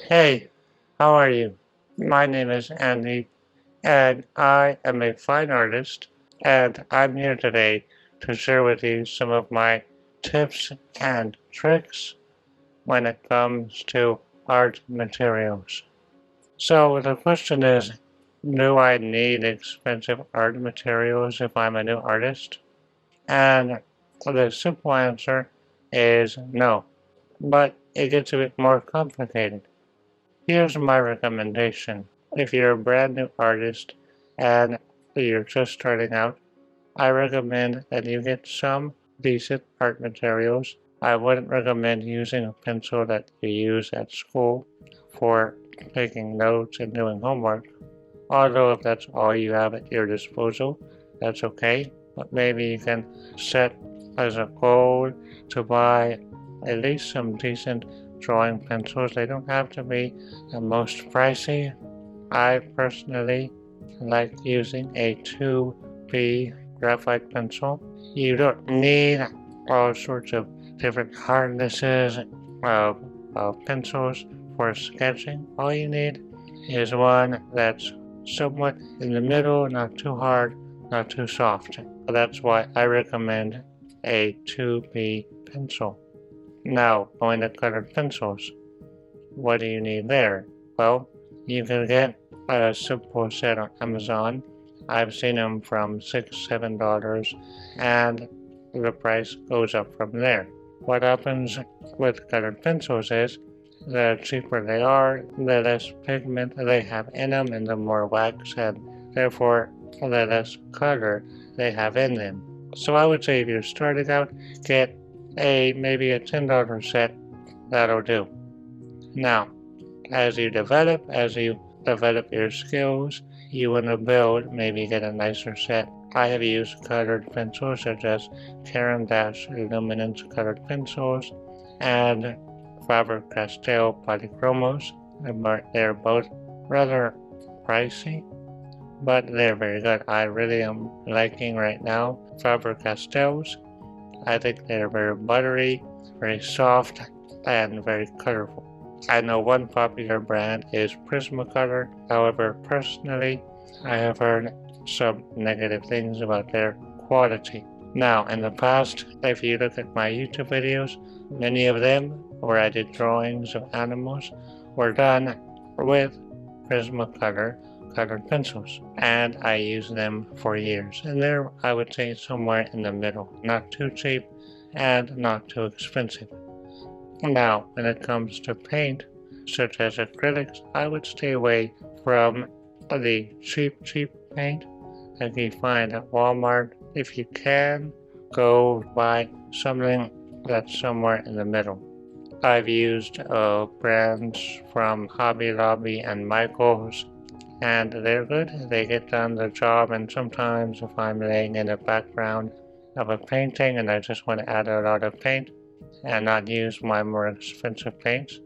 Hey, how are you? My name is Andy, and I am a fine artist, and I'm here today to share with you some of my tips and tricks when it comes to art materials. So the question is, do I need expensive art materials if I'm a new artist? And the simple answer is no, but it gets a bit more complicated. Here's my recommendation. If you're a brand new artist and you're just starting out, I recommend that you get some decent art materials. I wouldn't recommend using a pencil that you use at school for taking notes and doing homework. Although if that's all you have at your disposal, that's okay. But maybe you can set as a goal to buy at least some decent drawing pencils. They don't have to be the most pricey. I personally like using a 2B graphite pencil. You don't need all sorts of different hardnesses of pencils for sketching. All you need is one that's somewhat in the middle, not too hard, not too soft. That's why I recommend a 2B pencil. Now, going to colored pencils. What do you need there? Well, you can get a simple set on Amazon. I've seen them from $6, $7, and the price goes up from there. What happens with colored pencils is the cheaper they are, the less pigment they have in them, and the more wax, and therefore the less color they have in them. So I would say if you're starting out, get maybe a $10 set. That'll do. Now, as you develop your skills, you want to build, maybe get a nicer set. I have used colored pencils such as Caran-Luminance colored pencils and Faber-Castell polychromos. They're both rather pricey, but they're very good. I really am liking right now Faber-Castells. I think they're very buttery, very soft, and very colorful. I know one popular brand is Prismacolor. However, personally, I have heard some negative things about their quality. Now, in the past, if you look at my YouTube videos, many of them where I did drawings of animals were done with Prismacolor colored pencils, and I used them for years. And they're, I would say, somewhere in the middle, not too cheap and not too expensive. Now, when it comes to paint, such as acrylics, I would stay away from the cheap paint that you find at Walmart. If you can, go buy something that's somewhere in the middle. I've used brands from Hobby Lobby and Michaels, and they're good. They get done the job, and sometimes if I'm laying in the background of a painting and I just want to add a lot of paint and not use my more expensive paints,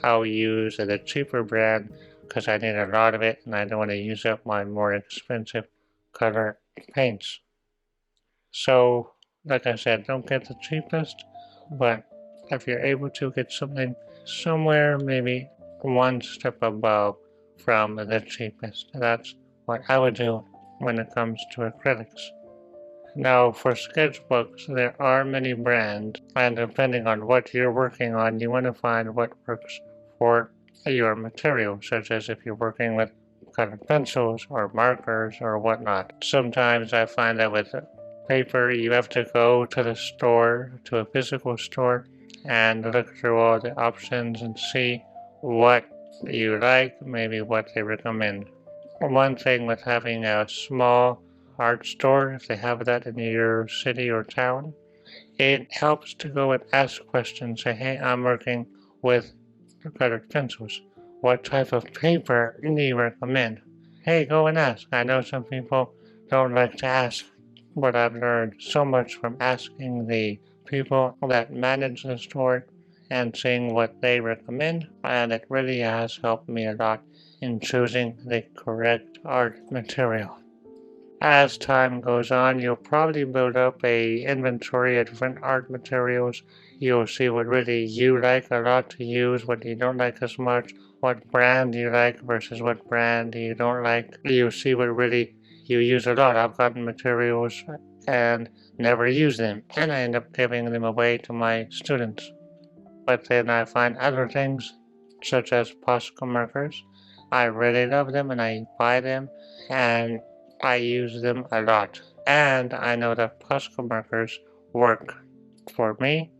I'll use the cheaper brand because I need a lot of it and I don't want to use up my more expensive color paints. So, like I said, don't get the cheapest, but if you're able to get something somewhere maybe one step above from the cheapest, that's what I would do when it comes to acrylics. Now, for sketchbooks, there are many brands, and depending on what you're working on, you want to find what works for your material, such as if you're working with colored pencils or markers or whatnot. Sometimes I find that with paper, you have to go to the store, to a physical store, and look through all the options and see what you like, maybe what they recommend. One thing with having a small art store, if they have that in your city or town, it helps to go and ask questions. Say, hey, I'm working with colored pencils. What type of paper do you recommend? Hey, go and ask. I know some people don't like to ask, but I've learned so much from asking the people that manage the store and seeing what they recommend, and it really has helped me a lot in choosing the correct art material. As time goes on, you'll probably build up a inventory of different art materials you'll see what really you like a lot to use, what you don't like as much, what brand you like versus what brand you don't like. You'll see what really you use a lot. I've gotten materials and never use them, and I end up giving them away to my students. But then I find other things, such as Posca markers. I really love them and I buy them and I use them a lot. And I know that Posca markers work for me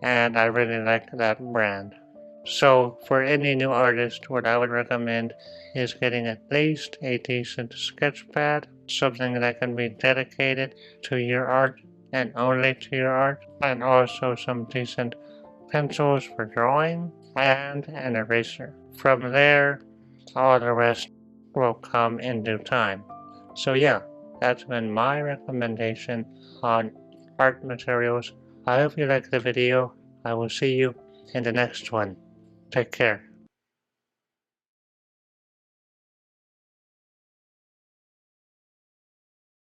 and I really like that brand. So for any new artist, what I would recommend is getting at least a decent sketch pad, something that can be dedicated to your art and only to your art, and also some decent pencils for drawing and an eraser. From there, all the rest will come in due time. So yeah, that's been my recommendation on art materials. I hope you liked the video. I will see you in the next one. Take care.